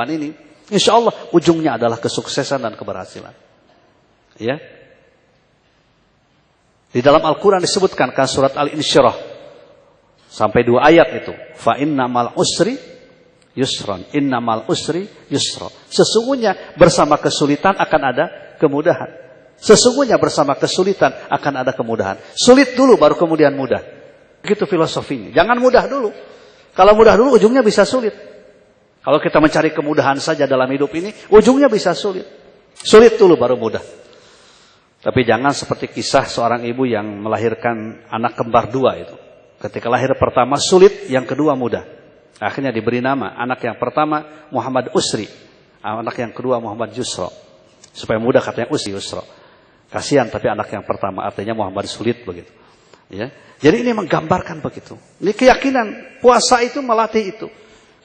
ini, insya Allah ujungnya adalah kesuksesan dan keberhasilan. Ya. Di dalam Al-Quran disebutkan kan surat Al-Insyirah sampai 2 ayat itu. Fa innamal usri yusron, innamal usri yusra. Sesungguhnya bersama kesulitan akan ada kemudahan. Sesungguhnya bersama kesulitan akan ada kemudahan. Sulit dulu baru kemudian mudah. Begitu filosofinya. Jangan mudah dulu. Kalau mudah dulu ujungnya bisa sulit. Kalau kita mencari kemudahan saja dalam hidup ini, ujungnya bisa sulit. Sulit dulu baru mudah. Tapi jangan seperti kisah seorang ibu yang melahirkan anak kembar 2 itu. Ketika lahir pertama sulit, yang kedua mudah. Akhirnya diberi nama. Anak yang pertama Muhammad Usri. Anak yang kedua Muhammad Yusra. Supaya mudah katanya Usri Yusra. Kasihan tapi anak yang pertama artinya Muhammad sulit begitu. Ya. Jadi ini menggambarkan begitu. Ini keyakinan. Puasa itu melatih itu.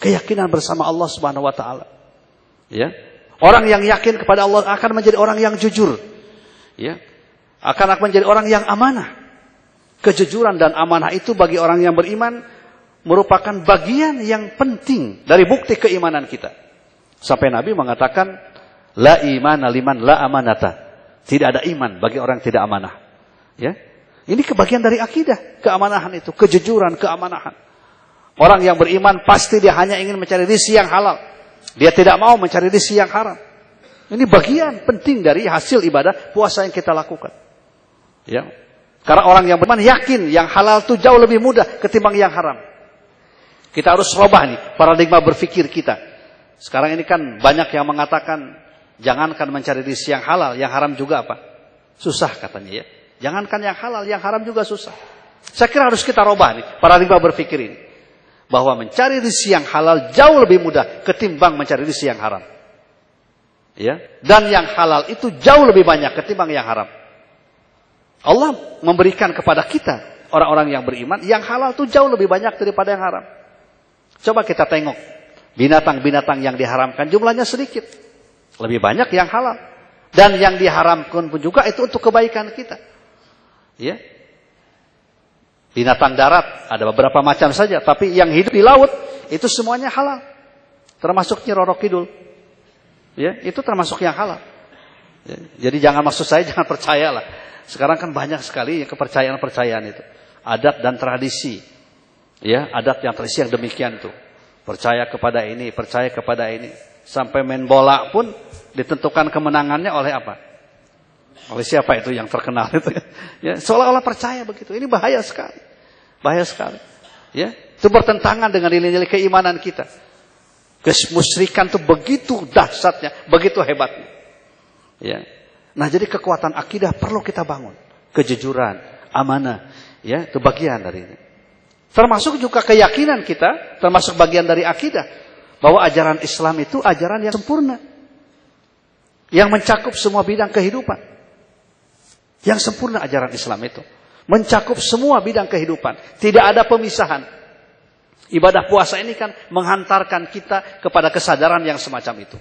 Keyakinan bersama Allah Subhanahu wa taala. Ya. Orang yang yakin kepada Allah akan menjadi orang yang jujur. Ya. Akan menjadi orang yang amanah. Kejujuran dan amanah itu bagi orang yang beriman merupakan bagian yang penting dari bukti keimanan kita. Sampai Nabi mengatakan, la imana liman la amanata. Tidak ada iman bagi orang yang tidak amanah. Ya. Ini kebagian dari akidah, keamanahan itu, kejujuran, keamanahan. Orang yang beriman pasti dia hanya ingin mencari rezeki yang halal. Dia tidak mau mencari rezeki yang haram. Ini bagian penting dari hasil ibadah puasa yang kita lakukan. Ya. Karena orang yang beriman yakin yang halal itu jauh lebih mudah ketimbang yang haram. Kita harus rubah nih paradigma berpikir kita. Sekarang ini kan banyak yang mengatakan jangankan mencari rezeki yang halal, yang haram juga apa? Susah katanya ya. Jangankan yang halal, yang haram juga susah. Saya kira harus kita rubah nih paradigma berpikir ini. Bahwa mencari rezeki yang halal jauh lebih mudah ketimbang mencari rezeki yang haram. Ya, dan yang halal itu jauh lebih banyak ketimbang yang haram. Allah memberikan kepada kita orang-orang yang beriman yang halal itu jauh lebih banyak daripada yang haram. Coba kita tengok binatang-binatang yang diharamkan jumlahnya sedikit, lebih banyak yang halal, dan yang diharamkan pun juga itu untuk kebaikan kita. Ya, binatang darat ada beberapa macam saja, tapi yang hidup di laut itu semuanya halal, termasuk Nyi Roro Kidul. Ya, itu termasuk yang halal. Ya, jadi jangan maksud saya jangan percayalah. Sekarang kan banyak sekali kepercayaan-percayaan itu. Adat dan tradisi. Ya, adat yang tradisi yang demikian tuh. Percaya kepada ini, percaya kepada ini. Sampai main bola pun ditentukan kemenangannya oleh apa? Oleh siapa itu yang terkenal itu? Ya, seolah-olah percaya begitu. Ini bahaya sekali. Bahaya sekali. Ya, itu bertentangan dengan nilai-nilai keimanan kita. Kemusyrikan itu begitu dahsyatnya, begitu hebatnya. Ya. Nah, jadi kekuatan akidah perlu kita bangun. Kejujuran, amanah, ya, itu bagian dari ini. Termasuk juga keyakinan kita, termasuk bagian dari akidah bahwa ajaran Islam itu ajaran yang sempurna. Yang mencakup semua bidang kehidupan. Yang sempurna ajaran Islam itu mencakup semua bidang kehidupan, tidak ada pemisahan. Ibadah puasa ini kan menghantarkan kita kepada kesadaran yang semacam itu.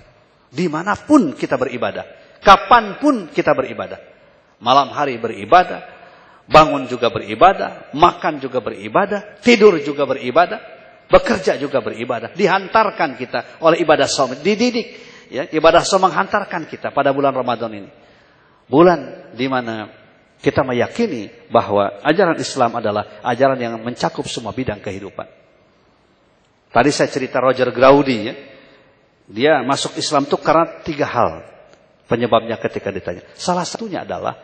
Dimanapun kita beribadah. Kapanpun kita beribadah. Malam hari beribadah. Bangun juga beribadah. Makan juga beribadah. Tidur juga beribadah. Bekerja juga beribadah. Dihantarkan kita oleh ibadah shaum. Dididik. Ya, ibadah shaum menghantarkan kita pada bulan Ramadan ini. Bulan di mana kita meyakini bahwa ajaran Islam adalah ajaran yang mencakup semua bidang kehidupan. Tadi saya cerita Roger Graudi ya. Dia masuk Islam itu karena 3 hal penyebabnya ketika ditanya. Salah satunya adalah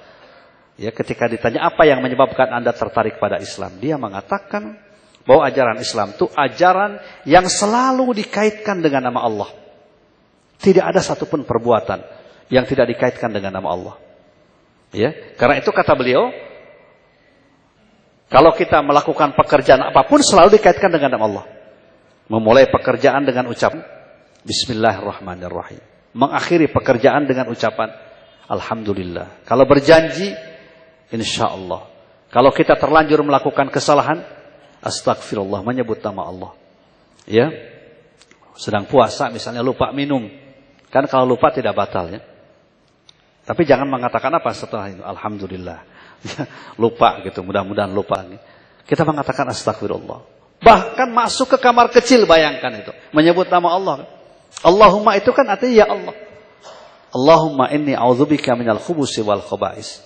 ya ketika ditanya apa yang menyebabkan Anda tertarik pada Islam. Dia mengatakan bahwa ajaran Islam itu ajaran yang selalu dikaitkan dengan nama Allah. Tidak ada satupun perbuatan yang tidak dikaitkan dengan nama Allah. Ya, karena itu kata beliau, kalau kita melakukan pekerjaan apapun selalu dikaitkan dengan nama Allah. Memulai pekerjaan dengan ucapan Bismillahirrahmanirrahim. Mengakhiri pekerjaan dengan ucapan Alhamdulillah. Kalau berjanji, InsyaAllah. Kalau kita terlanjur melakukan kesalahan, Astagfirullah, menyebut nama Allah. Ya, sedang puasa misalnya lupa minum. Kan kalau lupa tidak batal ya. Tapi jangan mengatakan apa setelah itu. Alhamdulillah. Lupa gitu, mudah-mudahan lupa. Kita mengatakan Astagfirullah. Bahkan masuk ke kamar kecil bayangkan itu. Menyebut nama Allah. Allahumma itu kan artinya ya Allah. Allahumma inni a'udzubika minal khubusi wal khaba'is.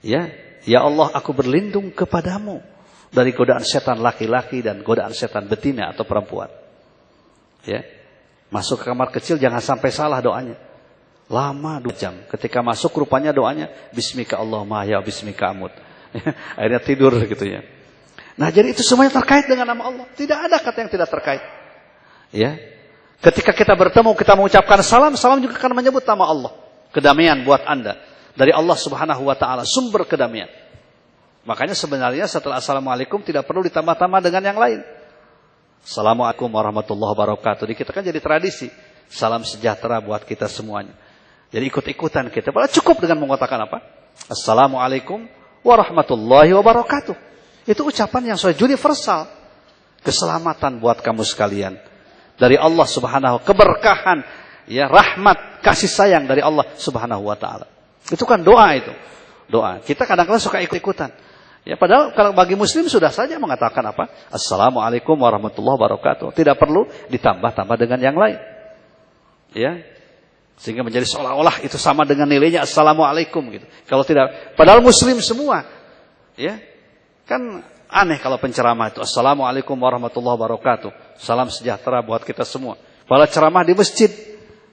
Ya, ya Allah, aku berlindung kepadamu dari godaan setan laki-laki dan godaan setan betina atau perempuan. Ya. Masuk ke kamar kecil jangan sampai salah doanya. Lama 2 jam. Ketika masuk rupanya doanya bismika Allahumma ya bismika amut. Akhirnya tidur gitu ya. Nah, jadi itu semuanya terkait dengan nama Allah. Tidak ada kata yang tidak terkait. Ya. Ketika kita bertemu, kita mengucapkan salam, salam juga akan menyebut nama Allah. Kedamaian buat Anda dari Allah Subhanahu wa taala, sumber kedamaian. Makanya sebenarnya setelah assalamualaikum tidak perlu ditambah-tambah dengan yang lain. Assalamualaikum warahmatullahi wabarakatuh. Di kita kan jadi tradisi. Salam sejahtera buat kita semuanya. Jadi ikut-ikutan kita. Padahal cukup dengan mengatakan apa? Assalamualaikum warahmatullahi wabarakatuh. Itu ucapan yang sudah universal. Keselamatan buat kamu sekalian. Dari Allah Subhanahu, keberkahan, ya, rahmat, kasih sayang dari Allah Subhanahu wa taala. Itu kan doa itu. Doa. Kita kadang-kadang suka ikut-ikutan. Ya, padahal kalau bagi muslim sudah saja mengatakan apa? Assalamualaikum warahmatullahi wabarakatuh. Tidak perlu ditambah-tambah dengan yang lain. Ya. Sehingga menjadi seolah-olah itu sama dengan nilainya assalamualaikum gitu. Kalau tidak, padahal muslim semua. Ya. Kan aneh kalau penceramah itu assalamualaikum warahmatullahi wabarakatuh. Salam sejahtera buat kita semua. Padahal ceramah di masjid,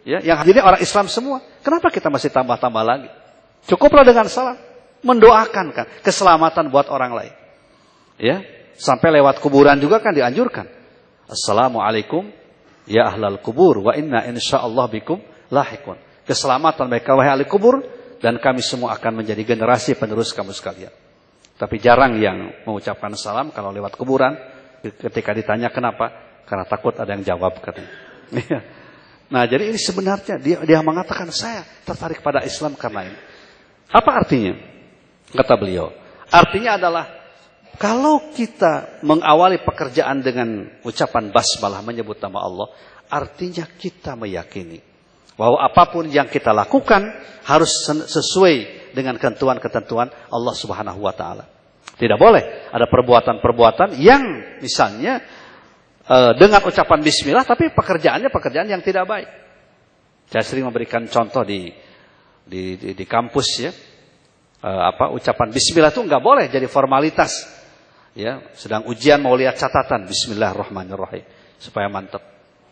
ya, yang hadirnya orang Islam semua. Kenapa kita masih tambah-tambah lagi? Cukuplah dengan salam. Mendoakan kan keselamatan buat orang lain. Ya, sampai lewat kuburan juga kan dianjurkan. Assalamualaikum ya ahlal kubur wa inna insyaallah bikum lahiqun. Keselamatan mereka wahai ahli kubur dan kami semua akan menjadi generasi penerus kamu sekalian. Tapi jarang yang mengucapkan salam kalau lewat kuburan. Ketika ditanya kenapa? Karena takut ada yang jawab katanya. Nah, jadi ini sebenarnya dia mengatakan saya tertarik pada Islam karena ini. Apa artinya? Kata beliau, artinya adalah kalau kita mengawali pekerjaan dengan ucapan basmalah menyebut nama Allah, artinya kita meyakini bahwa apapun yang kita lakukan harus sesuai dengan ketentuan-ketentuan Allah Subhanahu wa taala. Tidak boleh ada perbuatan-perbuatan yang misalnya dengan ucapan bismillah tapi pekerjaannya pekerjaan yang tidak baik. Saya sering memberikan contoh di kampus ya. Ucapan bismillah itu enggak boleh jadi formalitas. Ya, sedang ujian mau lihat catatan bismillahirrahmanirrahim supaya mantap.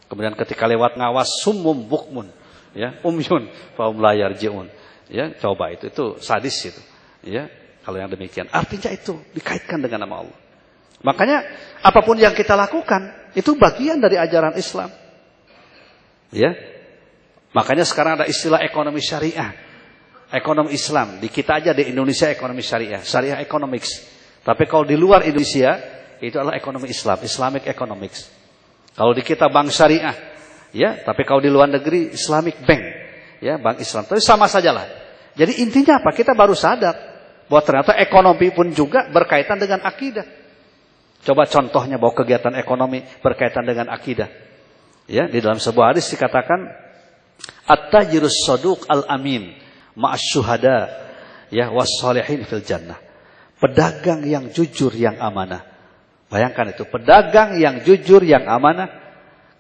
Kemudian ketika lewat ngawas summum bukmun, ya, umyun fa hum la yarjiun. Ya, coba itu sadis itu. Ya, kalau yang demikian. Artinya itu dikaitkan dengan nama Allah. Makanya apapun yang kita lakukan itu bagian dari ajaran Islam. Ya. Makanya sekarang ada istilah ekonomi syariah. Ekonomi Islam, di kita aja di Indonesia ekonomi syariah, syariah economics. Tapi kalau di luar Indonesia itu adalah ekonomi Islam, Islamic economics. Kalau di kita bank syariah, ya, tapi kalau di luar negeri Islamic bank, ya, bank Islam. Tapi sama sajalah. Jadi intinya apa? Kita baru sadar bahwa ternyata ekonomi pun juga berkaitan dengan akidah. Coba contohnya bahwa kegiatan ekonomi berkaitan dengan akidah. Ya, di dalam sebuah hadis dikatakan at-tajirus shaduq al-amin ma'asyuhada ya was-shalihin fil jannah. Pedagang yang jujur yang amanah. Bayangkan itu, pedagang yang jujur yang amanah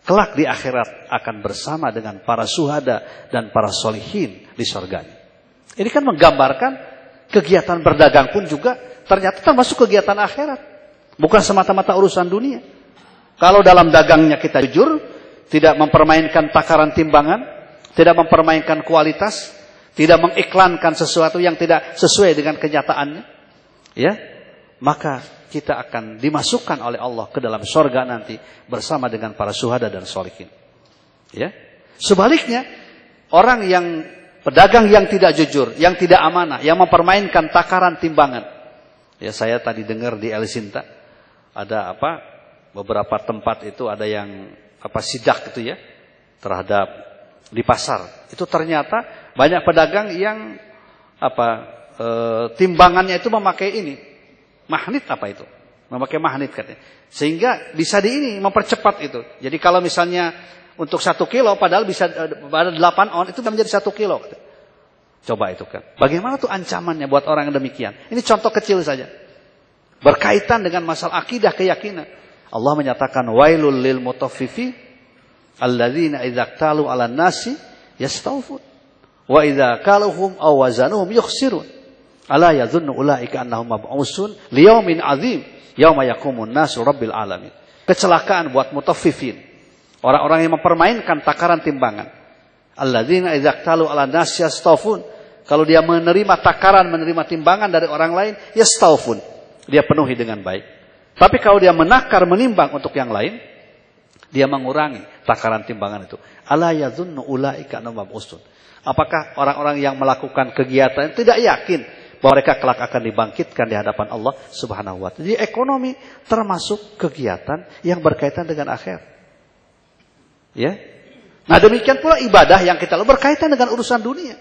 kelak di akhirat akan bersama dengan para syuhada dan para sholihin di surga. Ini kan menggambarkan kegiatan berdagang pun juga ternyata termasuk kegiatan akhirat. Bukan semata-mata urusan dunia. Kalau dalam dagangnya kita jujur, tidak mempermainkan takaran timbangan, tidak mempermainkan kualitas, tidak mengiklankan sesuatu yang tidak sesuai dengan kenyataannya, ya, maka kita akan dimasukkan oleh Allah ke dalam surga nanti bersama dengan para syuhada dan sholihin. Ya. Sebaliknya, orang yang pedagang yang tidak jujur, yang tidak amanah, yang mempermainkan takaran timbangan. Ya, saya tadi dengar di El Sinta ada beberapa tempat itu ada yang sidak itu ya terhadap di pasar. Itu ternyata banyak pedagang yang timbangannya itu memakai ini magnet itu, memakai magnet katanya, sehingga bisa mempercepat itu. Jadi kalau misalnya untuk 1 kilo padahal bisa pada 8 on itu menjadi 1 kilo. Katanya. Coba itu kan. Bagaimana tuh ancamannya buat orang yang demikian? Ini contoh kecil saja. Berkaitan dengan masalah akidah keyakinan. Allah menyatakan wailul lil mutaffifin Alladzina idza qtalu 'alan nasi yastawfun wa idza kaluhum aw wazanuhum yukhsirun. Ala yadhunnu ulaika annahum mab'usun liyaumin 'adzim yauma yaqumun nasu rabbil alamin. Kecelakaan buat mutaffifin. Orang-orang yang mempermainkan takaran timbangan. Alladzina idza qtalu 'alan nasi yastawfun. Kalau dia menerima takaran, menerima timbangan dari orang lain, yastawfun. Dia penuhi dengan baik. Tapi kalau dia menakar, menimbang untuk yang lain, dia mengurangi takaran timbangan itu. Ala yadhunnu ulaika annahum mab'usun. Apakah orang-orang yang melakukan kegiatan tidak yakin bahwa mereka kelak akan dibangkitkan di hadapan Allah Subhanahu wa ta'ala. Jadi ekonomi termasuk kegiatan yang berkaitan dengan akhirat. Ya. Nah, demikian pula ibadah yang kita lakukan berkaitan dengan urusan dunia.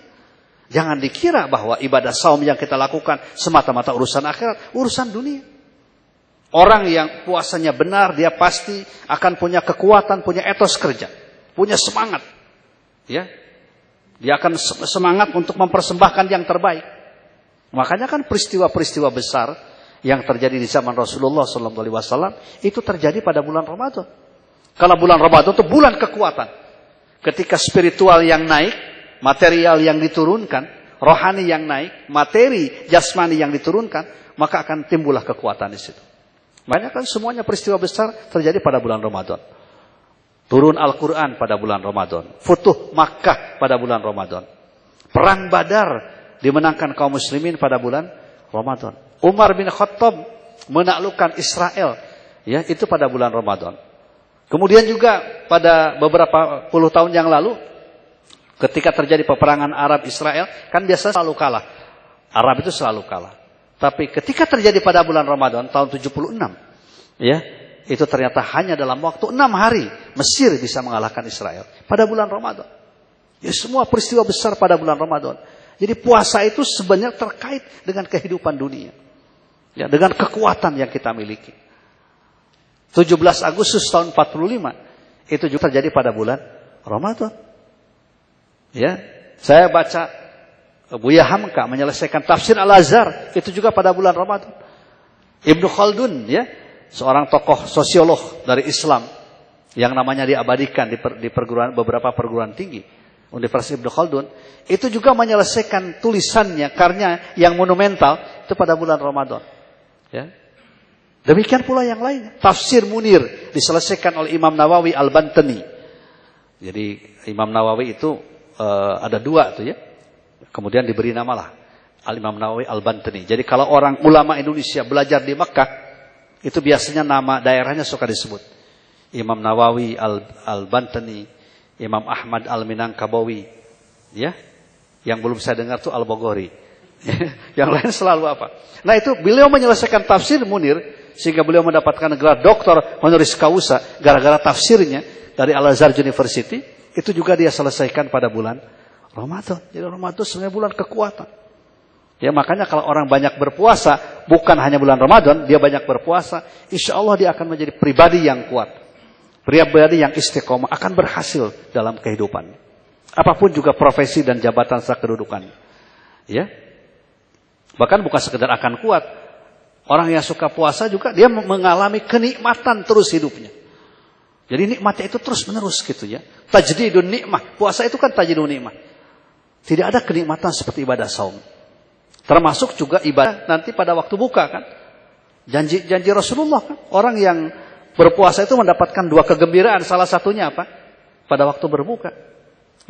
Jangan dikira bahwa ibadah saum yang kita lakukan semata-mata urusan akhirat, urusan dunia. Orang yang puasanya benar, dia pasti akan punya kekuatan, punya etos kerja, punya semangat. Ya. Dia akan semangat untuk mempersembahkan yang terbaik. Makanya kan peristiwa-peristiwa besar yang terjadi di zaman Rasulullah SAW itu terjadi pada bulan Ramadan. Karena bulan Ramadan itu bulan kekuatan. Ketika spiritual yang naik, material yang diturunkan, rohani yang naik, materi jasmani yang diturunkan, maka akan timbullah kekuatan di situ. Makanya kan semuanya peristiwa besar terjadi pada bulan Ramadan. Turun Al-Quran pada bulan Ramadan. Futuh Makkah pada bulan Ramadan. Perang Badar dimenangkan kaum muslimin pada bulan Ramadan. Umar bin Khattab menaklukkan Israel, ya, itu pada bulan Ramadan. Kemudian juga pada beberapa puluh tahun yang lalu, ketika terjadi peperangan Arab Israel, kan biasa selalu kalah. Arab itu selalu kalah. Tapi ketika terjadi pada bulan Ramadan tahun 76, ya, itu ternyata hanya dalam waktu 6 hari Mesir bisa mengalahkan Israel pada bulan Ramadan. Ya, semua peristiwa besar pada bulan Ramadan. Jadi puasa itu sebenarnya terkait dengan kehidupan dunia. Ya, dengan kekuatan yang kita miliki. 17 Agustus tahun 45 itu juga terjadi pada bulan Ramadan. Ya, saya baca Buya Hamka menyelesaikan tafsir Al-Azhar itu juga pada bulan Ramadan. Ibnu Khaldun, ya, seorang tokoh sosiolog dari Islam yang namanya diabadikan di beberapa perguruan tinggi, Universitas Ibnu Khaldun, itu juga menyelesaikan tulisannya, karyanya yang monumental itu pada bulan Ramadan. Ya. Demikian pula yang lain. Tafsir Munir diselesaikan oleh Imam Nawawi Al-Bantani. Jadi Imam Nawawi itu ada 2 tuh, ya. Kemudian diberi namalah Al-Imam Nawawi Al-Bantani. Jadi kalau orang ulama Indonesia belajar di Mekah, itu biasanya nama daerahnya suka disebut. Imam Nawawi Al-Bantani, Imam Ahmad Al-Minangkabawi, ya. Yang belum saya dengar tuh Al-Boghori. Yang lain selalu apa? Nah, itu beliau menyelesaikan tafsir Munir sehingga beliau mendapatkan gelar doktor honoris causa gara-gara tafsirnya dari Al-Azhar University. Itu juga dia selesaikan pada bulan Ramadan. Jadi Ramadan sebenarnya bulan kekuatan. Ya, makanya kalau orang banyak berpuasa, bukan hanya bulan Ramadan, dia banyak berpuasa, insya Allah dia akan menjadi pribadi yang kuat. Pribadi yang istiqomah, akan berhasil dalam kehidupan. Apapun juga profesi dan jabatan serta kedudukan. Ya. Bahkan bukan sekedar akan kuat. Orang yang suka puasa juga dia mengalami kenikmatan terus hidupnya. Jadi nikmatnya itu terus menerus gitu, ya. Tajdidun nikmah. Puasa itu kan tajdidun nikmah. Tidak ada kenikmatan seperti ibadah saum. Termasuk juga ibadah nanti pada waktu buka kan. Janji Rasulullah kan. Orang yang berpuasa itu mendapatkan 2 kegembiraan. Salah satunya apa? Pada waktu berbuka.